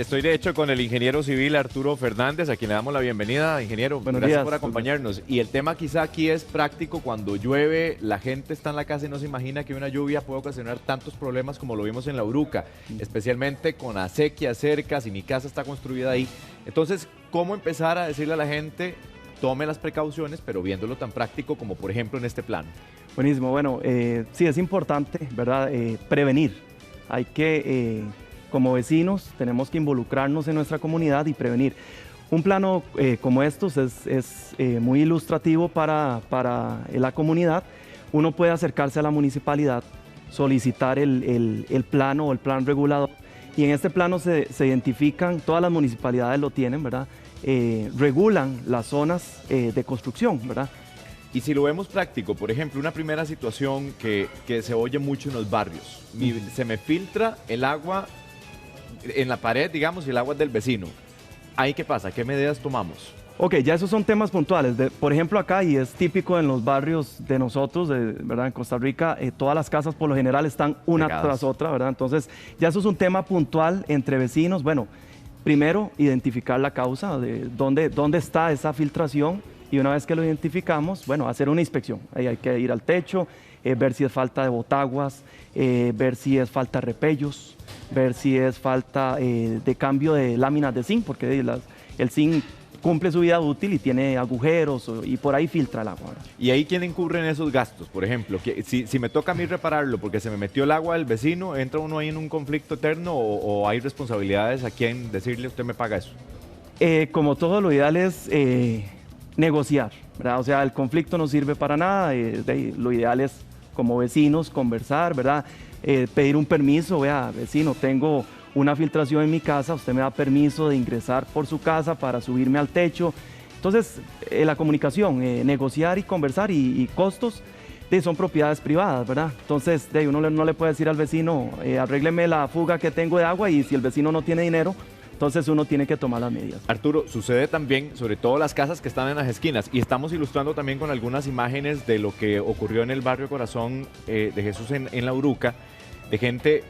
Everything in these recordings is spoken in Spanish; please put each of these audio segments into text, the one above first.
Estoy de hecho con el ingeniero civil Arturo Fernández, a quien le damos la bienvenida. Ingeniero, gracias por acompañarnos. Y el tema quizá aquí es práctico. Cuando llueve, la gente está en la casa y no se imagina que una lluvia puede ocasionar tantos problemas como lo vimos en La Uruca, especialmente con acequias cerca, si mi casa está construida ahí. Entonces, ¿cómo empezar a decirle a la gente, tome las precauciones, pero viéndolo tan práctico como por ejemplo en este plano? Buenísimo, bueno, sí es importante, ¿verdad? Prevenir. Hay que, como vecinos, tenemos que involucrarnos en nuestra comunidad y prevenir. Un plano como estos es muy ilustrativo para la comunidad. Uno puede acercarse a la municipalidad, solicitar el plano o el plan regulador, y en este plano se identifican, todas las municipalidades lo tienen, ¿verdad? Regulan las zonas de construcción, ¿verdad? Y si lo vemos práctico, por ejemplo, una primera situación que se oye mucho en los barrios, se me filtra el agua en la pared, digamos, y el agua es del vecino. ¿Ahí qué pasa? ¿Qué medidas tomamos? Ok, ya esos son temas puntuales. Por ejemplo, acá, y es típico en los barrios de nosotros, ¿verdad? En Costa Rica, todas las casas por lo general están una tras otra, ¿verdad? Entonces, ya eso es un tema puntual entre vecinos. Bueno, primero, identificar la causa, de dónde está esa filtración, y una vez que lo identificamos, bueno, hacer una inspección. Ahí hay que ir al techo, ver si es falta de botaguas, ver si es falta de repellos, ver si es falta de cambio de láminas de zinc, porque el zinc cumple su vida útil y tiene agujeros y por ahí filtra el agua, ¿verdad? ¿Y ahí quién incurre en esos gastos? Por ejemplo, si me toca a mí repararlo porque se me metió el agua del vecino, ¿entra uno ahí en un conflicto eterno o hay responsabilidades a quien decirle usted me paga eso? Como todo, lo ideal es negociar, ¿verdad? O sea, el conflicto no sirve para nada, lo ideal es como vecinos conversar, ¿verdad? Pedir un permiso, vea, vecino, tengo una filtración en mi casa, usted me da permiso de ingresar por su casa para subirme al techo. Entonces, la comunicación, negociar y conversar y costos son propiedades privadas, ¿verdad? Entonces, uno no le puede decir al vecino, arrégleme la fuga que tengo de agua, y si el vecino no tiene dinero, entonces uno tiene que tomar las medidas. Arturo, sucede también, sobre todo las casas que están en las esquinas, y estamos ilustrando también con algunas imágenes de lo que ocurrió en el barrio Corazón de Jesús en La Uruca, de gente,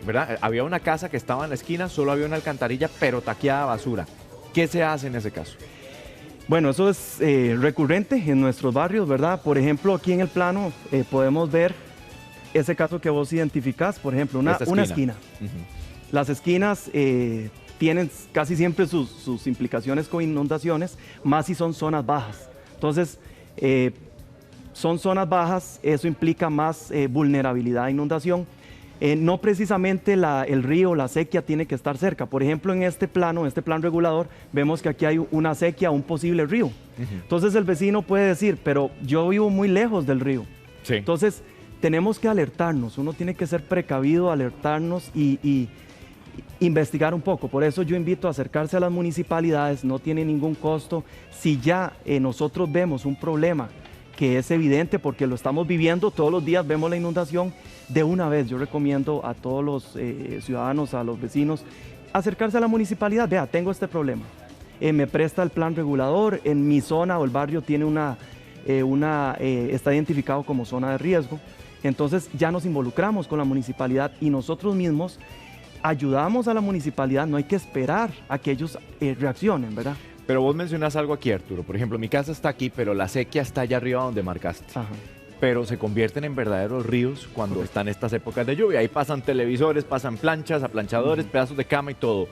¿verdad? Había una casa que estaba en la esquina, solo había una alcantarilla, pero taqueada basura. ¿Qué se hace en ese caso? Bueno, eso es recurrente en nuestros barrios, ¿verdad? Por ejemplo, aquí en el plano podemos ver ese caso que vos identificás, por ejemplo, una esquina. Las esquinas tienen casi siempre sus implicaciones con inundaciones, más si son zonas bajas. Entonces, son zonas bajas, eso implica más vulnerabilidad a inundación. No precisamente el río, la acequia tiene que estar cerca. Por ejemplo, en este plan regulador, vemos que aquí hay una acequia, un posible río. Entonces el vecino puede decir, pero yo vivo muy lejos del río. Sí. Entonces tenemos que alertarnos, uno tiene que ser precavido, alertarnos y investigar un poco. Por eso yo invito a acercarse a las municipalidades, no tiene ningún costo. Si ya nosotros vemos un problema que es evidente porque lo estamos viviendo, todos los días vemos la inundación, de una vez yo recomiendo a todos los ciudadanos, a los vecinos, acercarse a la municipalidad. Vea, tengo este problema, me presta el plan regulador, en mi zona o el barrio tiene está identificado como zona de riesgo. Entonces ya nos involucramos con la municipalidad y nosotros mismos ayudamos a la municipalidad, no hay que esperar a que ellos reaccionen, ¿verdad? Pero vos mencionás algo aquí, Arturo. Por ejemplo, mi casa está aquí, pero la acequia está allá arriba donde marcaste. Ajá. Pero se convierten en verdaderos ríos cuando están estas épocas de lluvia. Ahí pasan televisores, pasan planchas, aplanchadores, pedazos de cama y todo.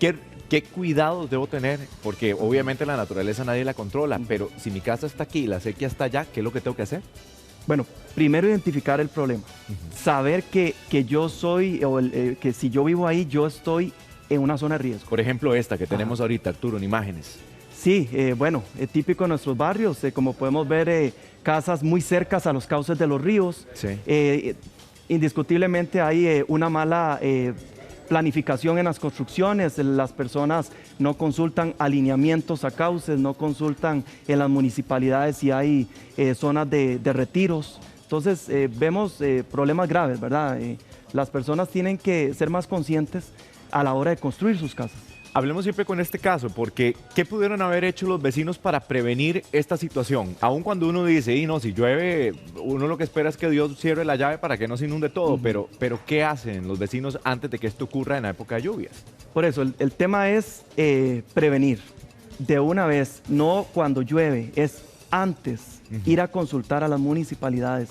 ¿Qué cuidados debo tener? Porque obviamente la naturaleza nadie la controla, pero si mi casa está aquí y la acequia está allá, ¿qué es lo que tengo que hacer? Bueno, primero identificar el problema. Saber que yo soy, que si yo vivo ahí, yo estoy en una zona de riesgo. Por ejemplo, esta que tenemos ahorita, Arturo, en imágenes. Sí, bueno, típico de nuestros barrios, como podemos ver, casas muy cercas a los cauces de los ríos. Sí. Indiscutiblemente hay una mala planificación en las construcciones, las personas no consultan alineamientos a cauces, no consultan en las municipalidades si hay zonas de retiros. Entonces vemos problemas graves, ¿verdad? Las personas tienen que ser más conscientes a la hora de construir sus casas. Hablemos siempre con este caso, porque ¿qué pudieron haber hecho los vecinos para prevenir esta situación? Aun cuando uno dice, y no, si llueve, uno lo que espera es que Dios cierre la llave para que no se inunde todo, pero ¿qué hacen los vecinos antes de que esto ocurra en la época de lluvias? Por eso, el tema es prevenir de una vez, no cuando llueve, es antes ir a consultar a las municipalidades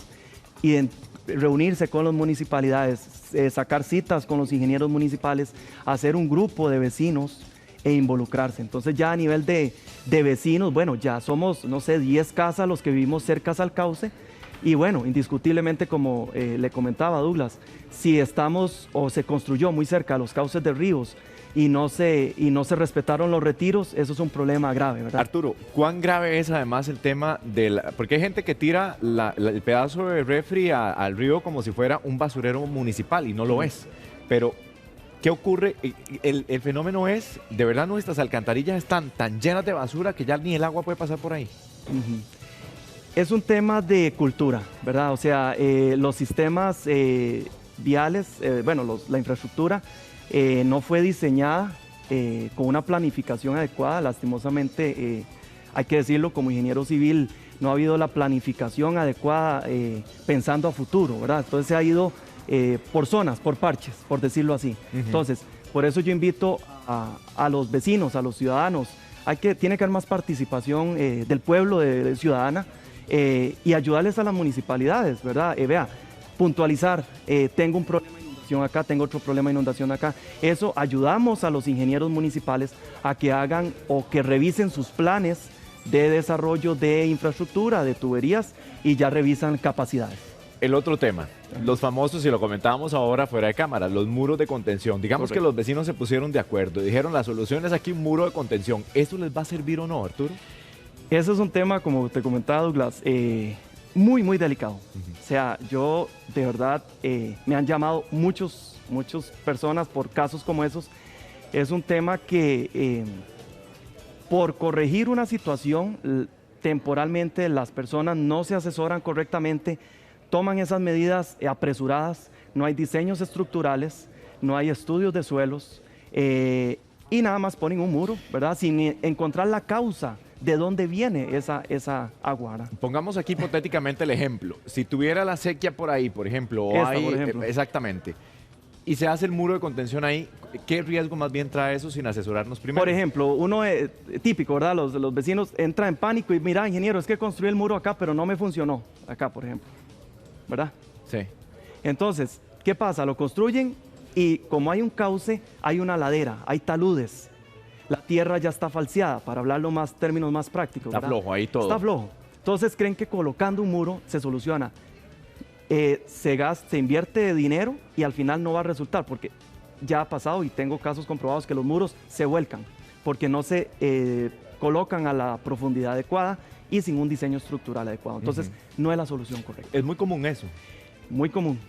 y reunirse con las municipalidades, sacar citas con los ingenieros municipales, hacer un grupo de vecinos e involucrarse. Entonces ya a nivel de vecinos, bueno, ya somos, no sé, 10 casas los que vivimos cerca al cauce. Y bueno, indiscutiblemente, como le comentaba Douglas, si estamos o se construyó muy cerca a los cauces de ríos y no se respetaron los retiros, eso es un problema grave, ¿verdad? Arturo, ¿cuán grave es además el tema porque hay gente que tira el pedazo de refri al río como si fuera un basurero municipal y no lo es? Pero, ¿qué ocurre? El fenómeno es, de verdad nuestras alcantarillas están tan llenas de basura que ya ni el agua puede pasar por ahí. Es un tema de cultura, ¿verdad? O sea, los sistemas viales, la infraestructura no fue diseñada con una planificación adecuada. Lastimosamente, hay que decirlo, como ingeniero civil, no ha habido la planificación adecuada pensando a futuro, ¿verdad? Entonces se ha ido por zonas, por parches, por decirlo así. Entonces, por eso yo invito a los vecinos, a los ciudadanos, tiene que haber más participación del pueblo, de ciudadana, y ayudarles a las municipalidades, ¿verdad? Vea, puntualizar, tengo un problema de inundación acá, tengo otro problema de inundación acá. Eso ayudamos a los ingenieros municipales a que hagan o que revisen sus planes de desarrollo de infraestructura, de tuberías, y ya revisan capacidades. El otro tema, los famosos, y lo comentábamos ahora fuera de cámara, los muros de contención. Digamos que los vecinos se pusieron de acuerdo, dijeron la solución es aquí un muro de contención. ¿Eso les va a servir o no, Arturo? Ese es un tema, como te comentaba Douglas, muy, muy delicado. O sea, yo de verdad, me han llamado muchas personas por casos como esos. Es un tema que por corregir una situación temporalmente las personas no se asesoran correctamente, toman esas medidas apresuradas, no hay diseños estructurales, no hay estudios de suelos y nada más ponen un muro, ¿verdad? Sin encontrar la causa de dónde viene esa agua. Pongamos aquí hipotéticamente el ejemplo. Si tuviera la sequía por ahí, por ejemplo, exactamente, y se hace el muro de contención ahí, ¿qué riesgo más bien trae eso sin asesorarnos primero? Por ejemplo, uno típico, ¿verdad? Los vecinos entran en pánico y mira, ingeniero, es que construí el muro acá, pero no me funcionó acá, por ejemplo, ¿verdad? Sí. Entonces, ¿qué pasa? Lo construyen y como hay un cauce, hay una ladera, hay taludes. La tierra ya está falseada, para hablarlo términos más prácticos. Está flojo ahí todo. Está flojo. Entonces creen que colocando un muro se soluciona. Se invierte dinero y al final no va a resultar, porque ya ha pasado y tengo casos comprobados que los muros se vuelcan, porque no se colocan a la profundidad adecuada y sin un diseño estructural adecuado. Entonces no es la solución correcta. Es muy común eso. Muy común.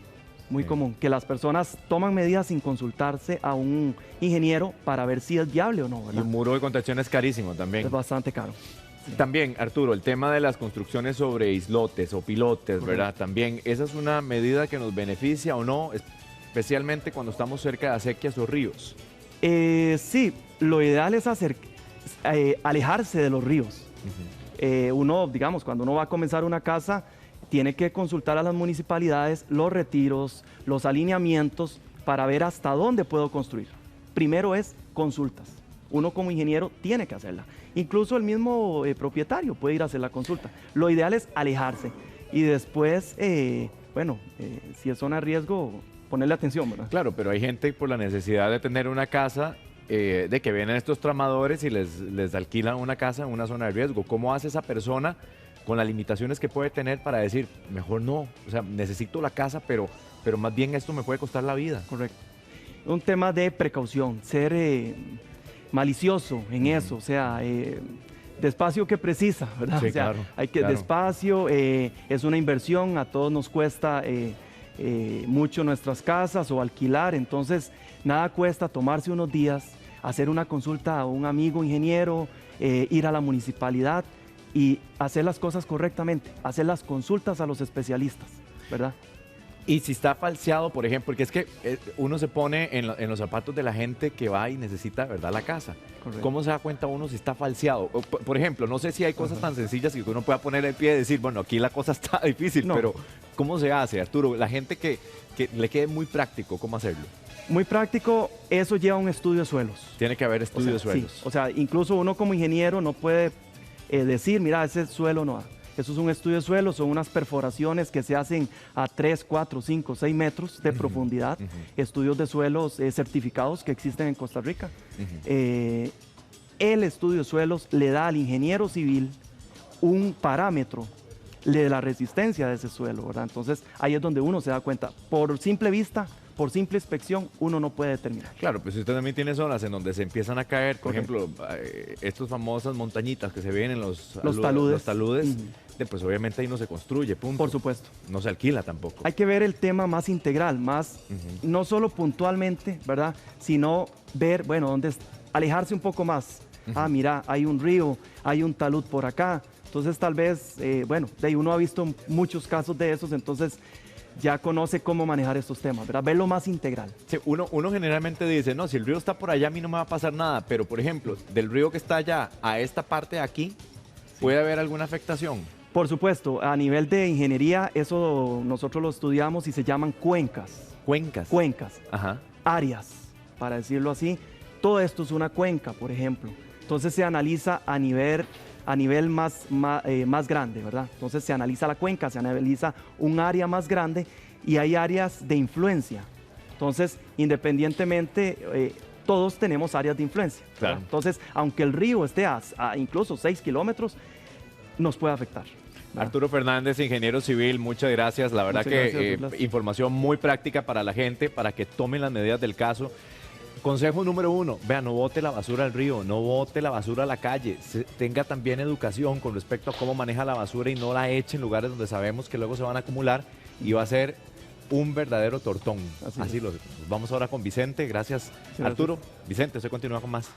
Muy común, que las personas toman medidas sin consultarse a un ingeniero para ver si es viable o no, ¿verdad? Y un muro de contención es carísimo también. Es bastante caro. Sí. También, Arturo, el tema de las construcciones sobre islotes o pilotes, ¿verdad? También, ¿esa es una medida que nos beneficia o no, especialmente cuando estamos cerca de acequias o ríos? Sí, lo ideal es alejarse de los ríos. Uno, digamos, cuando uno va a comenzar una casa, tiene que consultar a las municipalidades los retiros, los alineamientos para ver hasta dónde puedo construir. Primero es consultas. Uno como ingeniero tiene que hacerla. Incluso el mismo propietario puede ir a hacer la consulta. Lo ideal es alejarse y después, si es zona de riesgo, ponerle atención, ¿verdad? Claro, pero hay gente por la necesidad de tener una casa, de que vienen estos tramadores y les alquilan una casa en una zona de riesgo. ¿Cómo hace esa persona con las limitaciones que puede tener para decir, mejor no, o sea, necesito la casa, pero más bien esto me puede costar la vida? Correcto. Un tema de precaución, ser malicioso en eso, o sea, despacio que precisa, ¿verdad? Sí, o sea, claro, hay que despacio, es una inversión, a todos nos cuesta mucho nuestras casas o alquilar, entonces nada cuesta tomarse unos días, hacer una consulta a un amigo ingeniero, ir a la municipalidad, y hacer las cosas correctamente, hacer las consultas a los especialistas, ¿verdad? Y si está falseado, por ejemplo, porque es que uno se pone en los zapatos de la gente que va y necesita, ¿verdad?, la casa. Correcto. ¿Cómo se da cuenta uno si está falseado? Por ejemplo, no sé si hay cosas tan sencillas que uno pueda poner el pie y decir, bueno, aquí la cosa está difícil, pero ¿cómo se hace, Arturo? La gente que le quede muy práctico, ¿cómo hacerlo? Muy práctico, eso lleva a un estudio de suelos. Tiene que haber estudio de suelos. Sí, o sea, incluso uno como ingeniero no puede decir, mira, ese suelo no da. Eso es un estudio de suelos, son unas perforaciones que se hacen a 3, 4, 5, 6 metros de profundidad. Estudios de suelos certificados que existen en Costa Rica. El estudio de suelos le da al ingeniero civil un parámetro de la resistencia de ese suelo, ¿verdad? Entonces, ahí es donde uno se da cuenta. Por simple vista, por simple inspección, uno no puede determinar. Claro, pues usted también tiene zonas en donde se empiezan a caer, por ejemplo, estas famosas montañitas que se ven en los taludes, pues obviamente ahí no se construye, punto. Por supuesto. No se alquila tampoco. Hay que ver el tema más integral, más, no solo puntualmente, ¿verdad? Sino ver, bueno, alejarse un poco más. Ah, mira, hay un río, hay un talud por acá. Entonces tal vez, bueno, uno ha visto muchos casos de esos, entonces ya conoce cómo manejar estos temas, ¿verdad? Verlo más integral. Sí, uno generalmente dice, no, si el río está por allá a mí no me va a pasar nada, pero por ejemplo, del río que está allá a esta parte de aquí, ¿puede haber alguna afectación? Por supuesto, a nivel de ingeniería, eso nosotros lo estudiamos y se llaman cuencas. ¿Cuencas? Cuencas. Ajá. Áreas, para decirlo así. Todo esto es una cuenca, por ejemplo. Entonces se analiza a nivel más grande, ¿verdad? Entonces se analiza la cuenca, se analiza un área más grande y hay áreas de influencia. Entonces, independientemente, todos tenemos áreas de influencia. Claro. Entonces, aunque el río esté a incluso 6 kilómetros, nos puede afectar. Arturo Fernández, ingeniero civil, muchas gracias. La verdad que información muy práctica para la gente, para que tomen las medidas del caso. Consejo número 1, vea, no bote la basura al río, no bote la basura a la calle, tenga también educación con respecto a cómo maneja la basura y no la eche en lugares donde sabemos que luego se van a acumular y va a ser un verdadero tortón. Así lo vamos ahora con Vicente, gracias Arturo. Vicente, usted continúa con más.